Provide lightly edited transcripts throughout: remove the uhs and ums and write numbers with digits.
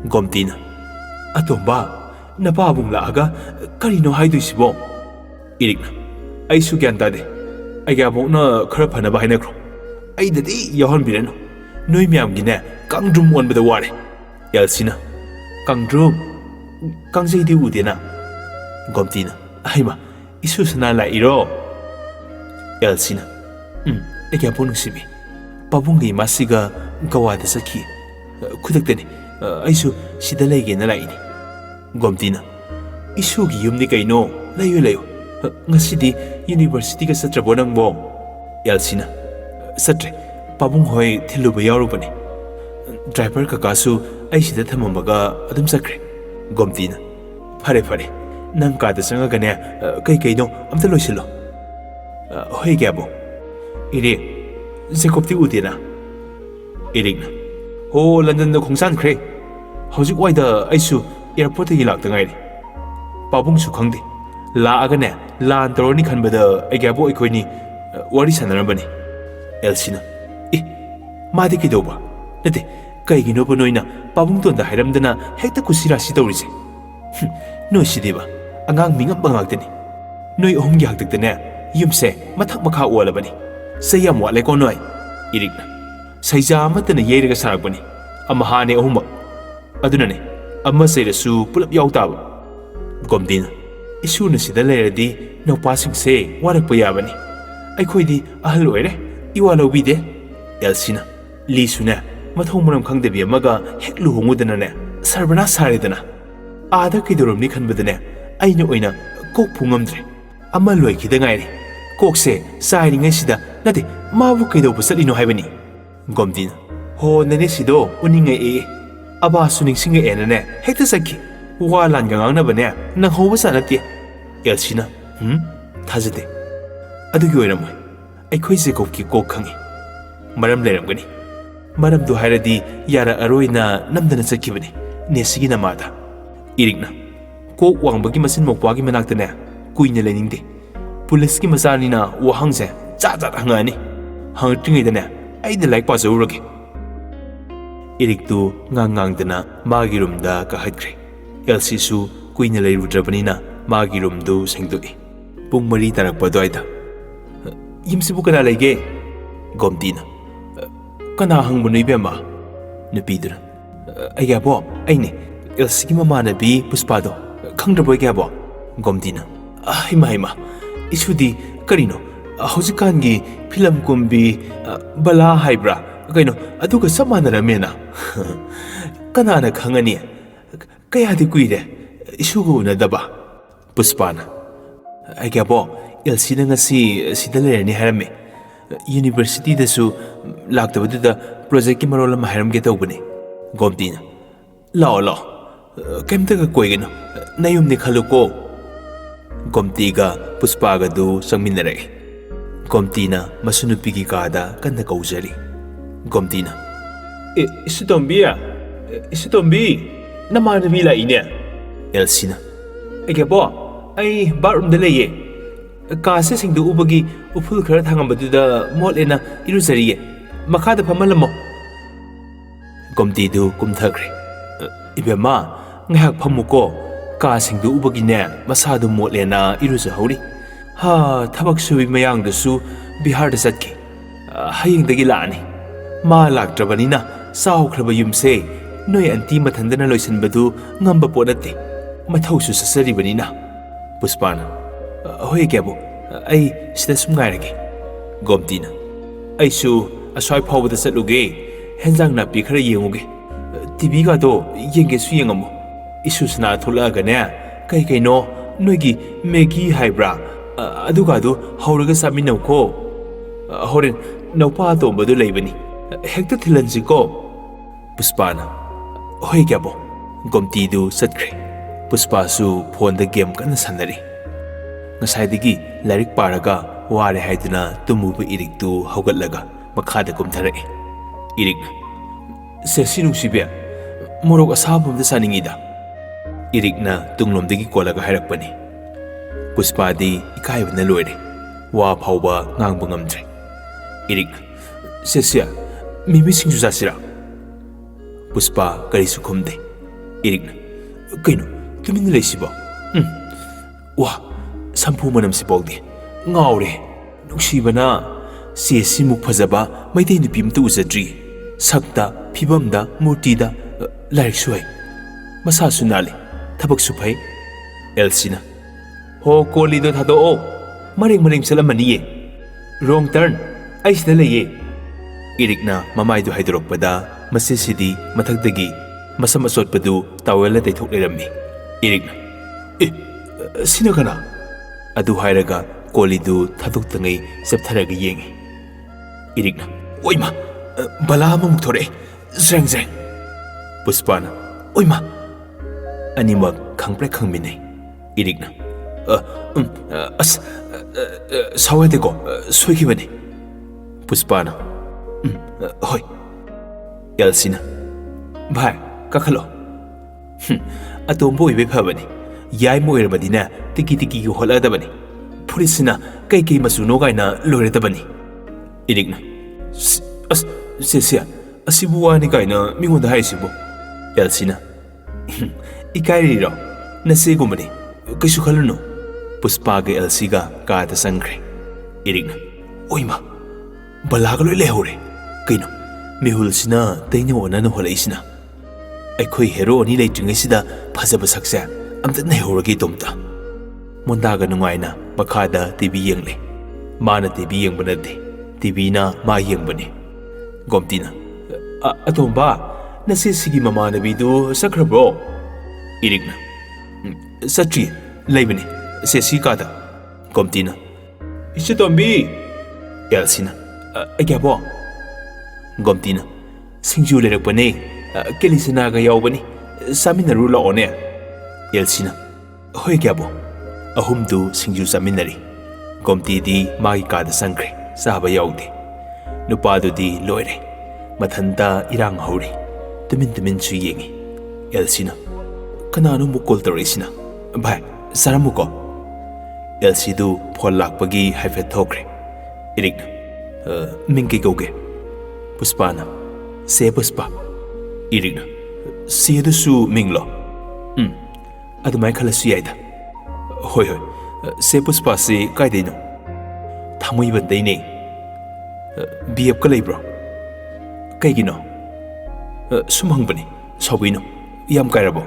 Gomtina. Atomba, napabong laaga, karino haiduisibo. Irikna. Ay sugyantade. Ay gabok na karapana ba hainakro. Ay dati yahan bireno. Noy miyam gina, kangdrum wan bada ware. Yalsina. Kangdrum. Kangjay di udina. Gomtina. Ay ma, isu sana la iro. Yalsina. Ay gabok nung sibi. Pabungi masiga gawada saki. Kudaktani. Aisu sida lagi na laini. Gomtina. Isu gi yumni kaino. Layo layo. Ngasidi university ka satrabo nang bo. Yalsina. Satre. Pabung hoy thiluba yarubani. Driver ka kasu ay sida thamamaga adum sakre. Gomtina. Fare fare. Nang kada sanga gane kay kaino amta loisilo. Hoy gabo. Iri Jacop ti udina. Irikna. Ho London no khongsan khre. Hojik waida aisu airport gi lakta ngairi. Pabung su khangde. La agane la antoroni khanbada agabo ikoini wari sanarabani. Elsina. Madi kidoba. Nate kaigino ba noina pabung tonda hairamdana hekta kusira si tawrise. No sideba. Angang mingap bangaktani. Noi ohumgi haktaktane yumse mathak makha walabani. Sayam wale ko noi. Irikna. Sayja amatana yeraga sarakbani. Amahane ohumba. Adunane. Amma sayrasu pulap yautaba. Gomdina. Isuna sida leradi no passing se warakpa yabani. Aikhoidi ahal oire. Iwa lawbide. Elsina. Lisuna. Mathong muram khangdebi amaga hek luhungudana ne. Sarbana saredana. Ada kidoromni khanbadane. Aina oina kok pungamdre. Amma loikida ngairi. Kokse sairingai sida nate mabu kaidoba satlino haibani. Gomdina. Ho nane sido uningai e. Aba suning singa enane hekta sakki. Wa langa ngangnabane nang hoba sanate. Elsina. Thajade. Adugi oiramoi. Aikhoi Jacop ki kok khangi. Maram leramgani. Maram do hairadi yara aroina namdana sakibani. Nesigi namada. Irikna. Kok wangbagi masin mokpagi manaktane kuina leningde. Police ki masanina wahangse cha hangani. Hangtringaidane aida like pasawurage. Iriktu ngang-ngangdana magi roomda kahatkre. Elsie su kuina leirudrabanina magi roomdu sengdoi. Pung 4 tarakpa dwaida. Yimsibu kana lege? Gomdina. Kana hangbo no ibema? Nupidura. Ayabo, aine. Elsie ki mamanabi Puspado. Khangdraboy gabo? Gomdina. Hima. Isudi karino. Hojikkangi film kumbi bala haibra. Kaino aduga samanaramenna. Kanana khangani. Kayadi kuire. Isugu unadaba. Puspana. Agabo Elsie na ngasi sida lerani harame. University dasu laktabaduda project ki marol ama haramge tawbani. Gomdina. Lao. Kemta ka koigano. Nayumni khaluko. Gomtiga Puspaga du sangminare. Gomtina masunupigi kada kanda kauzari. Gomtina. Isitombi. Namanabi la ine. Elsina. Agabo. Ay bathroom da leye. Kase singdu ubagi upul khara thangambaduda motlena iruzariye. Makhada phamalamo. Gomtidu kumthakre. Ibema ngahak phamuko. Ka singdu ubagine masadu motlena iruzahori. Ha thabak subi mayang dasu Bihar da satki. Hayingdagi laani. Ma laktrabanina sawkhraba yumse noi anti mathandana loisanbadu ngamba ponate. Mathausu sasaribanina. Puspana. Hoy gabo. Ay sida sumgairage. Gomtina. Aisu aswai phawbada satluge. Henjang napi khara yenguge. TV ga do yenge su yengamu. Isusna thulagane kai kaino noigi Maggie haibra. Adugado hauraga saminau ko. Horen naupa tombadu leibani. Hekta thilanjiko. Puspana. Hoy gabo. Gomtidu satkre. Puspa su phone da game kana sanari. Ngasaidagi larik paraga ware haiduna tumubu iriktu haugatlaga makhada kumthare. Irikna. Sesinu sibe. Morok asabumda saningida. Irikna tunglomdagi kolaga hairakpani. Puspadi ikaibana loire. Wa phawba ngangba ngamdre. Irikna. Sesia mimi singju jasira. Puspa karisu khumde. Irikna, kaino, tumin leisibo. Wah, sampu manam si paudi. Ngaure, nuksibana, si muk fazaba, maitay nupim tu uzadri. Sakta, pibamda, murtida, larik suhay. Masa sunali, tabak supay. Elsie na. Ho, kolido thado o. Maring salamaniye. Wrong turn. Ay sidalaye. Irikna, mamay do haidrok pada, masisidi, matagdagi, masamasot padu, tawela tay thok lirammi. Irikna. Sino ka na? Adu hairaga, kolido thadok tangay, saptharaga yengi. Irikna. Oy ma, bala mong thore. Zeng. Puspana. Oy ma. Animag kangpre kangminay. Irikna. Saway deko, suiki bani. Puspana. Hoy. Elsie na. Bhai, kakalo. Atombo ibe phabani. Yai mo irmadina, tiki ki hola dabani. Pulisina, kay masuno kay na lore dabani. Irikna. Sesya, asibuwani kay na mingonda haisibo. Elsie na. Ikay riro, nasigo mani. Kaisu khaluno. Puspaga Elsie ga kaata sangre. Irikna. Oy ma. Balaga loy lehore. Kaino, mihul sina tainyo ona no holay sina. Ay koy hero ni lay tringay sida phazaba saksa amta nehoragi tomta. Mondaga nungay na makada TV yang le. Mana TV yang banade. TV na ma yang bani. Gomti na. Atomba, nasisigi mama na bido sakra bro. Irikna. Satri, lay bani. Sesi kada. Gomti na. Isya tombi. Elsie na. Ay bo. Gomti na. Singju lerak bani. Kelisanaga yaw bani. Saminaru laone. Elsie na. Hoy bo. Ahumdu singju saminari. Gomti di magi kada sangre. Sahaba yawde. Nupado di loire. Mathanta irang hauri. Tumin su yengi. Elsie na. Kanano mo call tarisina. Bhai, saramu ko. Elsie du phol lakpagi haifet thokre. Irikna. Mingki goge. Puspana. Se puspa. Irikna. Se du su minglo. Adumay khalasu yaida. Hoy. Se puspa se kaidino. Thamoy banday ne. Biyap ka laybro. Kaygino. Sumhang bani. Sawino. Yam kairabo.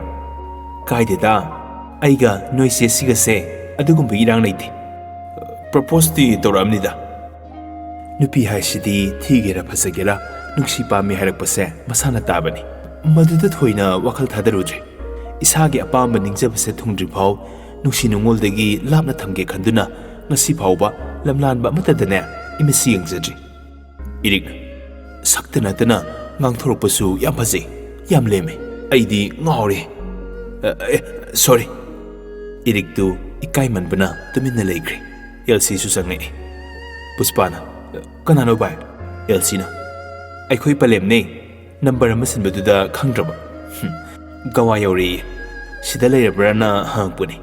Kaideda. Aiga noise siga se. Adugumba irang naiti. Propose di toramnida. Nupi haisidi thigera phasagera nuksi pami hairakpase masana tabani. Maduda thoina wakhal thadarujre. Isagi apamba ningjabase thungdri phau nuksi nungoldagi lapna thamge khanduna ngasi phauba lamlanba matadane imisi yangjadri. Irikna. Saktana tana ngangthorokpasu yam phase yam leme. Aidi ngaure. Sorry. Iriktu ikai manbana tuminna leikre. Elsie su sangnai. Puspana. Kanano bai? Elsie na. Aikoi palem ne. Number amasin baduda khangdraba. Gawa yauri. Sida leirabra na hangpuni.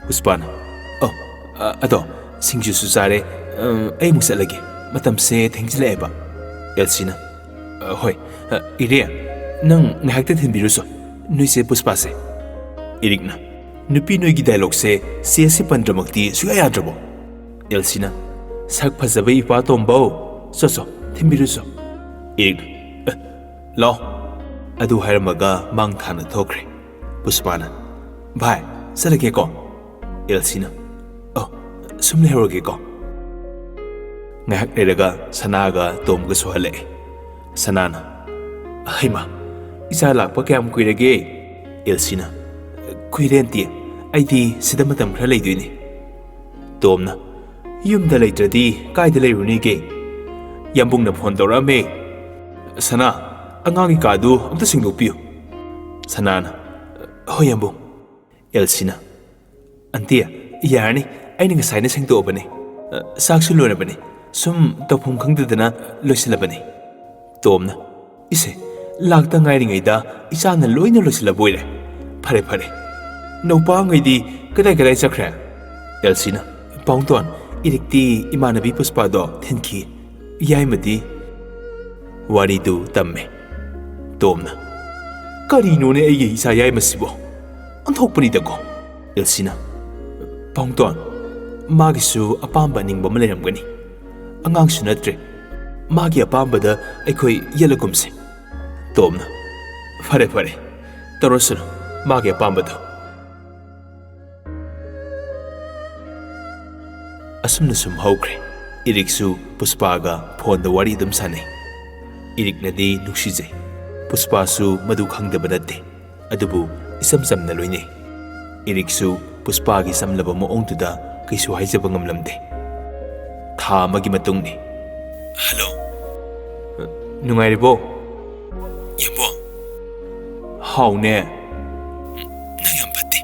Puspana. Oh, ado singju su sare. Ay musalagi. Matam se thengjile eba. Elsie na. Hoy. Iria. Nang ngahakta thinbiruso. Nuise puspase. Irikna. Nupi noigi dialogue se siasi pandramakti sugaya drabo. Elsie na. Sak phazaba ipa tombo. So. Thimbiruso. Irikna. Lao. Adu hairamaga mang thana thokre. Puspana. Bhai, salake ko. Elsie na. Oh, sumle heroge ko. Ngahak leraga sanaga tomga suhale. Sanana. Haima. Isa lakpa kayam kuirage. Elsie na. Kuirenti. Aidi sida matam khara leiduini. Tomna. Yumda leitradi kaida leirunige. Yambung na phone tawrame. Sana, angangi kadu amta singdokpiyu. Sanana. Hoy yambung. Elsie na. Antia, yarni, aina ngasayna singdokbani. Saksu loirabani. Sum tawphum khangdadana loisilabani. Tomna. Ise, lakta ngairingaida isana loina loisilaboire. Pare. Naupa ngaidi kadai chakra. Elsie na. Paungton, irikti imanabi puspado thinki. Yaimadi. Waridu tamme. Tomna. ꯀꯔꯤꯅꯣꯅꯦ ꯑꯩꯒꯤ ꯏꯆꯥ ꯌꯥꯏꯃꯁꯤꯕꯣ ꯑꯣꯟꯊꯣꯛꯄꯅꯤꯗꯀꯣ ꯑꯦꯜꯁꯤꯅ ꯄꯥꯎꯇꯣꯟ ꯃꯥꯒꯤꯁꯨ ꯑꯄꯥꯝꯕ ꯑꯅꯤꯡꯕ ꯑꯃ ꯂꯩꯔꯝꯒꯅꯤ ꯑꯉꯥꯡꯁꯨ ꯅꯠꯇ꯭ꯔꯦ ꯃꯥꯒꯤ ꯑꯄꯥꯝꯕꯗ ꯑꯩꯈꯣꯏ ꯌꯦꯠꯂꯒꯨꯝꯁꯦ ꯇꯣꯝꯅ ꯐꯔꯦ ꯐꯔꯦ ꯇꯧꯔꯁꯅꯨ ꯃꯥꯒꯤ ꯑꯄꯥꯝꯕꯗꯣ ꯑꯁꯨꯝꯅ ꯁꯨꯝ ꯍꯧꯈ꯭ꯔꯦ ꯏꯔꯤꯛꯁꯨ ꯄꯨꯁꯄꯥꯒ ꯐꯣꯟꯗ ꯋꯥꯔꯤ ꯑꯗꯨꯝ ꯁꯥꯟꯅꯩ ꯏꯔꯤꯛꯅꯗꯤ ꯅꯨꯡꯁꯤꯖꯩ ꯄꯨꯁꯄꯥꯁꯨ ꯃꯗꯨ ꯈꯪꯗꯕ ꯅꯠꯇꯦ ꯑꯗꯨꯕꯨ ꯏꯆꯝ ꯆꯝꯅ ꯂꯣꯏꯅꯩ ꯏꯔꯤꯛꯁꯨ ꯄꯨꯁꯄꯥꯒꯤ ꯆꯝꯂꯕ ꯃꯑꯣꯡꯗꯨꯗ ꯀꯩꯁꯨ ꯍꯥꯏꯖꯕ ꯉꯝꯂꯝꯗꯦ ꯊꯥ ꯑꯃꯒꯤ ꯃꯇꯨꯡꯅꯤ ꯍꯜꯂꯣ ꯅꯨꯡꯉꯥꯏꯔꯤꯕꯣ ꯌꯥꯝꯕꯣ ꯍꯥꯎꯅꯦ ꯅꯪ ꯌꯥꯝ ꯐꯠꯇꯦ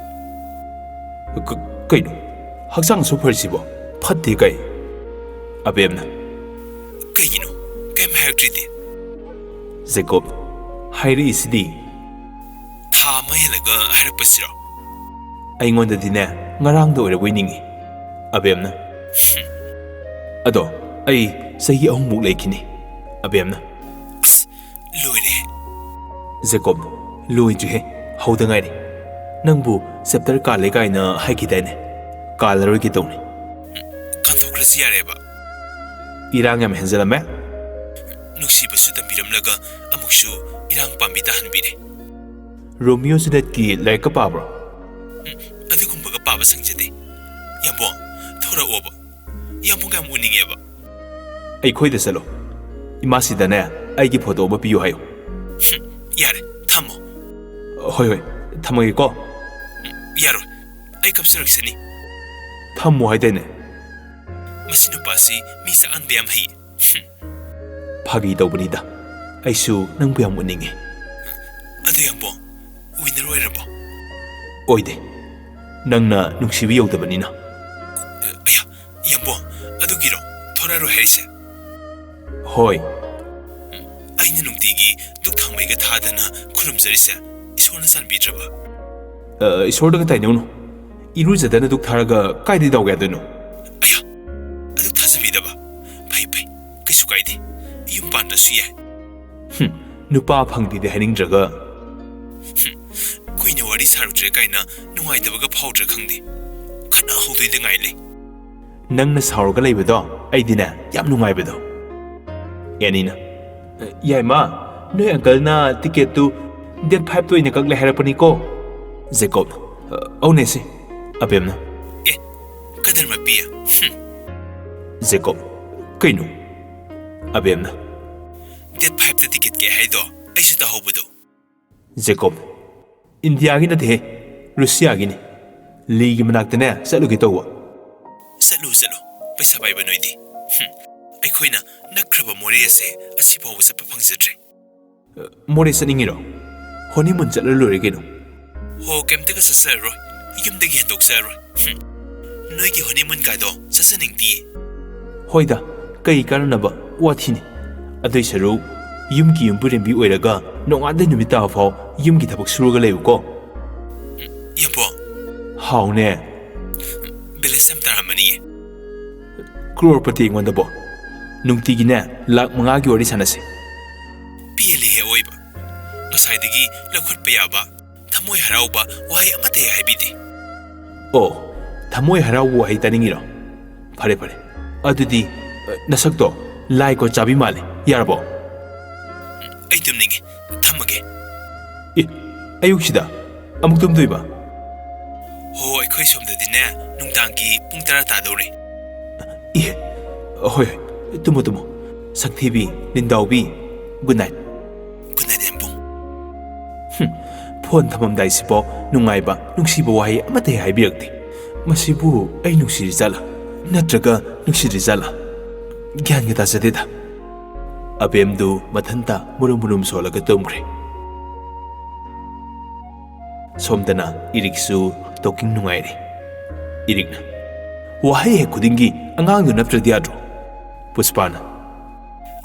ꯀꯩꯅꯣ ꯍꯛꯆꯥꯡ ꯑꯁꯨꯛ ꯐꯔꯤꯁꯤꯕꯣ ꯐꯠꯇꯦ ꯀꯩ ꯑꯕꯦꯝꯅ ꯀꯩꯒꯤꯅꯣ ꯀꯩꯝ ꯍꯥꯏꯔꯛꯇ꯭ꯔꯤꯗꯤ ꯖꯦꯀꯣꯞ ꯍꯥꯏꯔꯛꯏꯁꯤꯗꯤ ꯊꯥ ꯑꯃ ꯍꯦꯜꯂꯒ ꯍꯥꯏꯔꯛꯄꯁꯤꯔꯣ ꯑꯩꯉꯣꯟꯗꯗꯤꯅꯦ ꯉꯔꯥꯡꯗ ꯑꯣꯏꯔꯕꯣꯏ ꯅꯤꯡꯉꯤ ꯑꯕꯦꯝꯅ ꯑꯗꯣ ꯑꯩ ꯆꯍꯤ 3ꯃꯨꯛ ꯂꯩꯈꯤꯅꯤ ꯑꯕꯦꯝꯅ ꯑꯁ ꯂꯣꯏꯔꯦ ꯖꯦꯀꯣꯞ ꯂꯣꯏꯗ꯭ꯔꯤꯍꯦ ꯍꯧꯗ ꯉꯥꯏꯔꯤ ꯅꯪꯕꯨ ꯆꯦꯞꯇꯔ ꯀꯥꯜꯂꯦ ꯀꯥꯏꯅ ꯍꯥꯏꯈꯤꯗꯥꯏꯅꯦ ꯀꯥꯜꯂꯔꯣꯏꯒꯦ ꯇꯧꯅꯤ ꯀꯥꯟꯊꯣꯛꯈ꯭ꯔꯁꯤ ꯌꯥꯔꯦꯕ ꯏꯔꯥꯡ ꯌꯥꯝ ꯍꯦꯟꯖꯜꯂꯝꯃꯦ ꯅꯨꯡꯁꯤꯕꯁꯨ ꯇꯝꯕꯤꯔꯝꯂꯒ ꯑꯃꯨꯛꯁꯨ ꯏꯔꯥꯡ ꯄꯥꯝꯕꯤ ꯇꯥꯍꯟꯕꯤꯔꯦ ꯔꯣꯃꯤꯌꯣ ꯖꯨꯂꯦꯠꯀꯤ ꯂꯥꯏꯔꯤꯛꯀ ꯄꯥꯕ꯭ꯔꯣ ꯑꯗꯨꯒꯨꯝꯕꯒ ꯄꯥꯕ ꯁꯪꯖꯗꯦ ꯌꯥꯝꯕꯣ ꯊꯣꯔꯛꯑꯣꯕ ꯌꯥꯝꯕꯣꯒ ꯌꯥꯝ ꯎꯅꯤꯡꯉꯦꯕ ꯑꯩꯈꯣꯏꯗ ꯆꯠꯂꯣ ꯏꯃꯥꯁꯤꯗꯅꯦ ꯑꯩꯒꯤ ꯐꯣꯇꯣ ꯑꯃ ꯄꯤꯌꯨ ꯍꯥꯏꯌꯨ ꯌꯥꯔꯦ ꯊꯝꯃꯣ ꯍꯣꯏ ꯍꯣꯏ ꯊꯝꯃꯒꯦꯀꯣ ꯌꯥꯔꯣꯏ ꯑꯩ ꯀꯞꯆꯔꯛꯁꯅꯤ ꯊꯝꯃꯣ ꯍꯥꯏꯗꯥꯏꯅꯦ ꯃꯁꯤ ꯅꯨꯄꯥꯁꯤ ꯃꯤ ꯆꯥꯛꯍꯟꯕ ꯌꯥꯝ ꯍꯩ ꯐꯥꯒꯤ ꯇꯧꯕꯅꯤꯗ ꯑꯩꯁꯨ ꯅꯪꯕꯨ ꯌꯥꯝ ꯎꯅꯤꯡꯉꯦ ꯑꯗꯨ ꯌꯥꯝꯕꯣ ꯋꯤꯟꯅꯔ ꯑꯣꯏꯔꯕꯣ ꯑꯣꯏꯗꯦ ꯅꯪꯅ ꯅꯨꯡꯁꯤꯕ ꯌꯧꯗꯕꯅꯤꯅ ꯌꯥꯝꯕꯣ ꯑꯗꯨꯒꯤꯔꯣ ꯊꯣꯔꯛꯑꯔꯣꯏ ꯍꯥꯏꯔꯤꯁꯦ ꯍꯣꯏ ꯑꯩꯅ ꯅꯨꯡꯇꯤꯒꯤ ꯗꯨꯛ ꯊꯥꯡꯃꯩꯒ ꯊꯥꯗꯅ ꯈꯨꯔꯨꯝꯖꯔꯤꯁꯦ ꯏꯁꯣꯔꯅ ꯆꯥꯟꯕꯤꯗ꯭ꯔꯕ ꯏꯁꯣꯔꯗꯒ ꯇꯥꯏꯅꯧꯅꯨ ꯏꯔꯨꯖꯗꯅ ꯗꯨꯛ ꯊꯥꯔꯒ ꯀꯥꯏꯗꯩ ꯗꯥꯎ ꯌꯥꯗꯣꯏꯅꯣ ꯑꯗꯨ ꯊꯥꯖꯕꯤꯗꯕ ꯐꯩ ꯐꯩ ꯀꯩꯁꯨ ꯀꯥꯏꯗꯦ ꯌꯨꯝ ꯄꯥꯟꯗ꯭ꯔꯁꯨ ꯌꯥꯏ ꯅꯨꯄꯥ ꯐꯪꯗꯦꯗꯤ ꯍꯥꯏꯅꯤꯡꯗ꯭ꯔꯒ ꯀꯨꯏꯅ ꯋꯥꯔꯤ ꯁꯥꯔꯨꯗ꯭ꯔꯦ ꯀꯥꯏꯅ ꯅꯨꯡꯉꯥꯏꯇꯕꯒ ꯐꯥꯎꯗ꯭ꯔꯥ ꯈꯪꯗꯦ ꯈꯠꯅ ꯍꯧꯗꯣꯏꯗ ꯉꯥꯏ ꯂꯩ ꯅꯪꯅ ꯁꯥꯎꯔꯒ ꯂꯩꯕꯗꯣ ꯑꯩꯗꯤꯅꯦ ꯌꯥꯝ ꯅꯨꯡꯉꯥꯏꯕꯗꯣ ꯑꯦꯅꯤꯅ ꯌꯥꯏꯃ ꯅꯣꯏ ꯑꯪꯀꯜꯅ ꯇꯤꯀꯦꯠꯇꯨ ꯗꯦꯠ 5ꯇ ꯑꯣꯏꯅ ꯀꯛꯂꯦ ꯍꯥꯏꯔꯛꯄꯅꯤꯀꯣ ꯖꯦꯀꯣꯞ ꯑꯧꯅꯦꯁꯤ ꯑꯕꯦꯝꯅ ꯀꯗꯔ ꯃꯄꯤꯌꯦ ꯖꯦꯀꯣꯞ ꯀꯩꯅꯣ ꯑꯕꯦꯝꯅ ꯗꯦꯠ 5ꯇ ꯇꯤꯀꯦꯠ ꯀꯛꯑꯦ ꯍꯥꯏꯗꯣ ꯑꯩꯁꯨ ꯇꯥꯍꯧꯕꯗꯣ ꯖꯦꯀꯣꯞ ꯏꯟꯗꯤꯌꯥꯒꯤ ꯅꯠꯇꯦꯍꯦ ꯔꯨꯁꯤꯌꯥꯒꯤꯅꯤ ꯂꯤꯒꯤ ꯃꯅꯥꯛꯇꯅꯦ ꯆꯠꯂꯨꯒꯦ ꯇꯧꯕ ꯆꯠꯂꯨ ꯄꯩꯁꯥ ꯄꯥꯏꯕ ꯅꯣꯏꯗꯤ ꯑꯩꯈꯣꯏꯅ ꯅꯛꯈ꯭ꯔꯕ ꯃꯣꯔꯦ ꯑꯁꯦ ꯑꯁꯤꯐꯥꯎꯕ ꯆꯠꯄ ꯐꯪꯖꯗ꯭ꯔꯦ ꯃꯣꯔꯦ ꯆꯠꯅꯤꯡꯉꯤꯔꯣ ꯍꯣꯅꯤꯃꯨꯟ ꯆꯠꯂ ꯂꯣꯏꯔꯦ ꯀꯩꯅꯣ ꯍꯣ ꯀꯩꯝꯇꯒ ꯆꯠꯆꯔꯔꯣꯏ ꯌꯨꯝꯗꯒꯤ ꯍꯦꯟꯗꯣꯛꯆꯔꯔꯣꯏ ꯅꯣꯏꯒꯤ ꯍꯣꯅꯤꯃꯨꯟꯒꯥꯗꯣ ꯆꯠꯆꯅꯤꯡꯗꯤꯌꯦ ꯍꯣꯏꯗ ꯀꯩ ꯀꯥꯟꯅꯅꯕ ꯋꯥꯊꯤꯅꯤ ꯑꯗꯨꯏ ꯁꯔꯨꯛ ꯌꯨꯝꯒꯤ ꯌꯨꯝꯕꯨꯔꯦꯝꯕꯤ ꯑꯣꯏꯔꯒ ꯅꯣꯡꯉꯥꯟꯗꯩ ꯅꯨꯃꯤꯠ ꯇꯥꯕ ꯐꯥꯎ ꯌꯨꯝꯒꯤ ꯊꯕꯛ ꯁꯨꯔꯒ ꯂꯩꯌꯨꯀꯣ ꯌꯥꯝꯕꯣ ꯍꯥꯎꯅꯦ ꯕꯦꯂꯦꯟꯁ ꯌꯥꯝ ꯇꯥꯔꯝꯃꯅꯤꯌꯦ ꯀ꯭ꯔꯣꯔꯄꯇꯤ ꯑꯩꯉꯣꯟꯗꯕꯣ ꯅꯨꯡꯇꯤꯒꯤꯅꯦ ꯂꯥꯛ 5ꯒꯤ ꯋꯥꯔꯤ ꯁꯥꯟꯅꯁꯦ ꯄꯦꯜꯂꯤꯍꯦ ꯑꯣꯏꯕ ꯉꯁꯥꯏꯗꯒꯤ ꯂꯧꯈꯠꯄ ꯌꯥꯕ ꯊꯃꯣꯏ ꯍꯔꯥꯎꯕ ꯋꯥꯍꯩ ꯑꯃꯠꯇ ꯍꯦꯛ ꯍꯥꯏꯕꯤꯗꯦ ꯑꯣ ꯊꯃꯣꯏ ꯍꯔꯥꯎꯕ ꯋꯥꯍꯩ ꯇꯥꯅꯤꯡꯉꯤꯔꯣ ꯐꯔꯦ ꯐꯔꯦ ꯑꯗꯨꯗꯤ ꯅꯁꯛꯇꯣ ꯂꯥꯏꯀꯣ ꯆꯥꯕꯤ ꯃꯥꯜꯂꯦ ꯌꯥꯔꯕꯣ ꯑꯩ ꯇꯨꯝꯅꯤꯡꯉꯦ ꯊꯝꯃꯒꯦ ꯑꯌꯨꯛꯁꯤꯗ ꯑꯃꯨꯛ ꯇꯨꯝꯗꯣꯏꯕ ꯍꯣ ꯑꯩꯈꯣꯏ ꯁꯣꯝꯗꯗꯤꯅꯦ ꯅꯨꯡꯗꯥꯡꯒꯤ ꯄꯨꯡ 10 ꯇꯥꯗꯧꯔꯦ ꯍꯣꯏ ꯇꯨꯝꯃꯣ ꯁꯛꯊꯤꯕꯤ ꯂꯤꯟꯗꯥꯎꯕꯤ ꯒꯨꯗ ꯅꯥꯏꯠ ꯌꯥꯝꯕꯨꯡ ꯐꯣꯟ ꯊꯝꯃꯝꯗꯥꯏꯁꯤꯐꯥꯎ ꯅꯨꯡꯉꯥꯏꯕ ꯅꯨꯡꯁꯤꯕ ꯋꯥꯍꯩ ꯑꯃꯠꯇ ꯍꯦꯛ ꯍꯥꯏꯕꯤꯔꯛꯇꯦ ꯃꯁꯤꯕꯨ ꯑꯩ ꯅꯨꯡꯁꯤꯔꯤ ꯖꯥꯠꯂꯥ ꯅꯠꯇ꯭ꯔꯒ ꯅꯨꯡꯁꯤꯗ꯭ꯔꯤ ꯖꯥꯠꯂꯥ ꯒ꯭ꯌꯥꯟꯒ ꯇꯥꯖꯗꯦꯗ ꯑꯕꯦꯝꯗꯨ ꯃꯊꯟꯇ ꯃꯨꯔꯨꯝ ꯁꯣꯜꯂꯒ ꯇꯨꯝꯈ꯭ꯔꯦ ꯁꯣꯝꯗꯅ ꯏꯔꯤꯛꯁꯨ ꯇꯣꯀꯤꯡ ꯅꯨꯡꯉꯥꯏꯔꯦ ꯏꯔꯤꯛꯅ ꯋꯥꯍꯩ ꯍꯦꯛ ꯈꯨꯗꯤꯡꯒꯤ ꯑꯉꯥꯡꯗꯨ ꯅꯞꯇ꯭ꯔꯗꯤ ꯌꯥꯗ꯭ꯔꯣ ꯄꯨꯁꯄꯥꯅ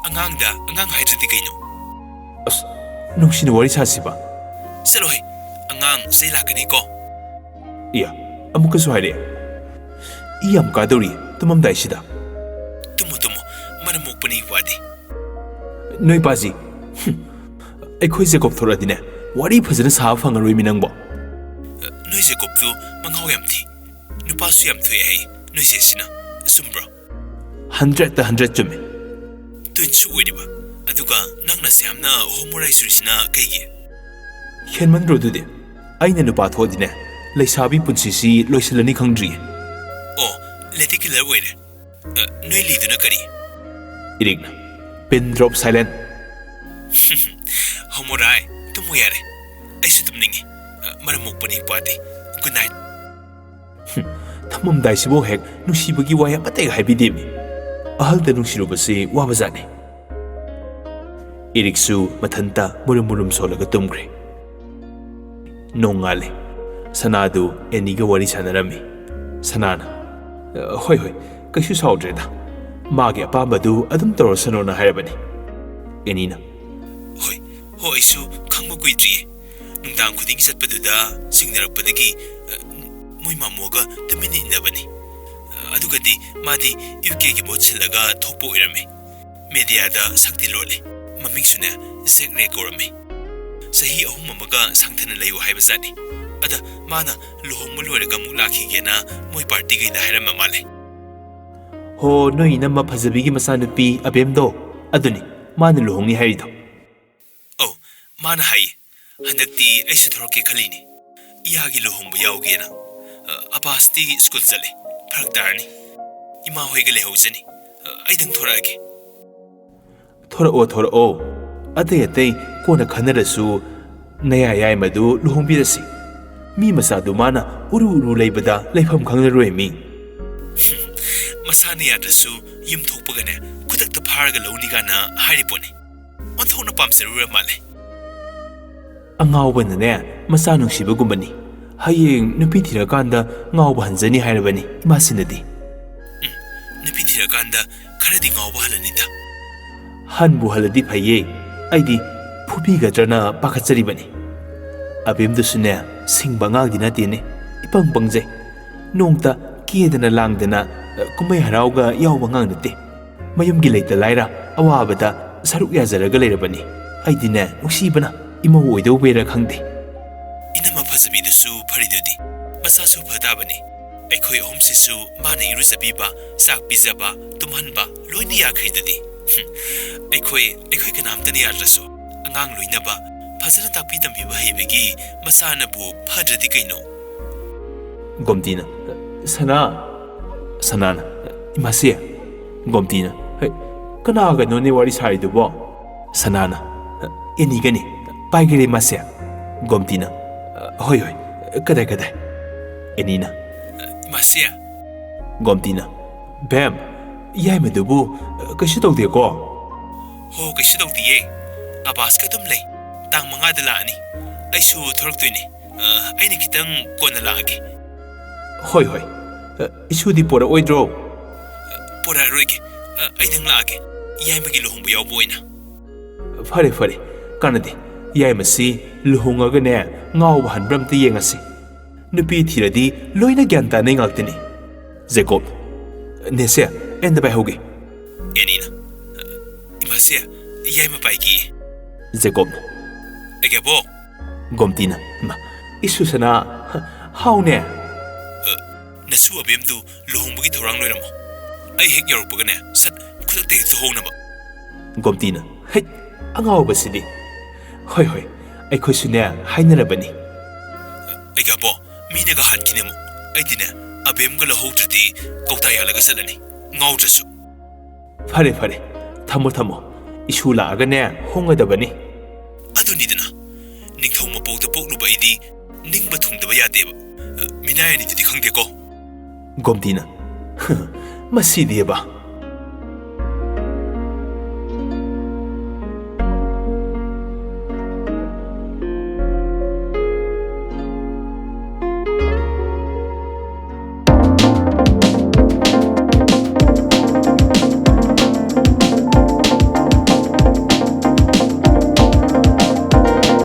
ꯑꯉꯥꯡꯗ ꯑꯉꯥꯡ ꯍꯥꯏꯗ꯭ꯔꯗꯤ ꯀꯩꯅꯣ ꯑꯁ ꯅꯨꯡꯁꯤꯅ ꯋꯥꯔꯤ ꯁꯥꯁꯤꯕ ꯆꯠꯂꯣꯍꯦ ꯑꯉꯥꯡ ꯆꯩ ꯂꯥꯛꯀꯅꯤꯀꯣ ꯏꯌꯥ ꯑꯃꯨꯛꯀꯁꯨ ꯍꯥꯏꯔꯛꯑꯦ ꯏ ꯌꯥꯝ ꯀꯥꯗꯧꯔꯤ ꯇꯨꯝꯃꯝꯗꯥꯏꯁꯤꯗ ꯇꯨꯝꯃꯣ ꯃꯔꯝ ꯃꯣꯛꯄꯅꯤ ꯋꯥꯗꯤ ꯅꯣꯏ ꯄꯥꯖꯤ ꯑꯩꯈꯣꯏ Jacob ꯊꯣꯔꯛꯑꯗꯤꯅꯦ wari fazana saha fangaroi mi nangbo Noi Jacop tu manghaw yam thi nupa su yam thoi hai noi se sina sumbro 100 chume tuin su oidiba aduga nangna samna homorai surisina kaigi khenman ro du de aina nupa thodine leisabi punsi si loisilani khangdri oh leti killer oire noi liduna kari irigna pin drop silent homorai tumo yare ai su tumningi maramok pani pati good night thamam dai sibo hek nusibagi waya pateg haibidemi ahal da nusirubasi wabazani iriksu mathanta murum solaga tumgre nongale sanadu eniga wari sanarami sanana hoi kaishu saudreda mage apambadu adum torosano na hairabani enina hoi isu khangba kuidri nungdang khuding satpaduda singnarakpadagi moi mamoga tumini nabani adugadi madi UK gi botchilaga thokpo irame media da sakti lole maming sune zekre korame sahi ahum amaga sangthana layu haibazani ada mana lohongmu loiraga mu lakhi gena moi party gi da hairama male ho noi namma phajabi gi masanupi abemdo aduni mana lohongni hairido oh mana hai handakti aisu thorke khalini iyagi lohongbu yaugena apasti school chale pharak darni ima hoiga lehojani aidang thorage thora o atei kona khanarasu naya yai madu luhongbirasi mi masadu mana uru leibada leifam khanglaroi mi masani adrasu yum thokpagane khudakta pharga lawniga na hariponi onthona pamserura male angawbana ne masa nungsibagumani hayeng nupi thirakanda ngawba hanjani hairabani imasinadi nupi thirakanda kharadi ngawba halanida hanbu haladi phaye aidi phubi gadrana pakhatjaribani abemdusune singba ngagdina tene ipang pangje nongta kedana langdana kumai harauga yawba ngangnate mayumgi leita laira awabada saruk yazaraga leirabani aidine nuksibana ima oido bera khangde inama phasabidusu pharidudi masasu phatabani aikhoi ahumsisu mana iruzabiba sak bijaba tumhanba loini yakhaidudi aikhoi kanamtani yadrasu angang loinaba phasana takpi tambiba haibagi masana bu phadradi kaino gomtina sanana imase gomtina kanaga noni wari saidubo sanana enigani paigire masya gomtina hoi kadai enina masya gomtina bam yai medubu kashi tawde ko ho kashi tawdiye abas ka dum lei tang manga da laani aisu thoroktoini aina kitang kona laage hoi isu di pora oidro pora roige aidang laage yai magi lohongbu yawboina fare kanade yai masi luhongaga ne ngawba hanbramte yengasi nupi thiradi loina gyanta nei ngалтini Jacop nese enda bai hoge enina imasia yai ma paigi Jacop egebo gomtina ma isusana haune nasu abemdu lohongbugi thorang loiramo ai hek yorpagane sat khudakte zuhonaba gomtina hei angawbasidi hoi aikhosune hainarabani egabo minaga hankinemo aidine abemga lahodridi kawta yalaga salani ngawdrasu fare thamo isu laagane hongadabani adunidana ningthong mapawda pokluba idi ningba thungdaba yadeba minayani didi khangdeko gomtina masideba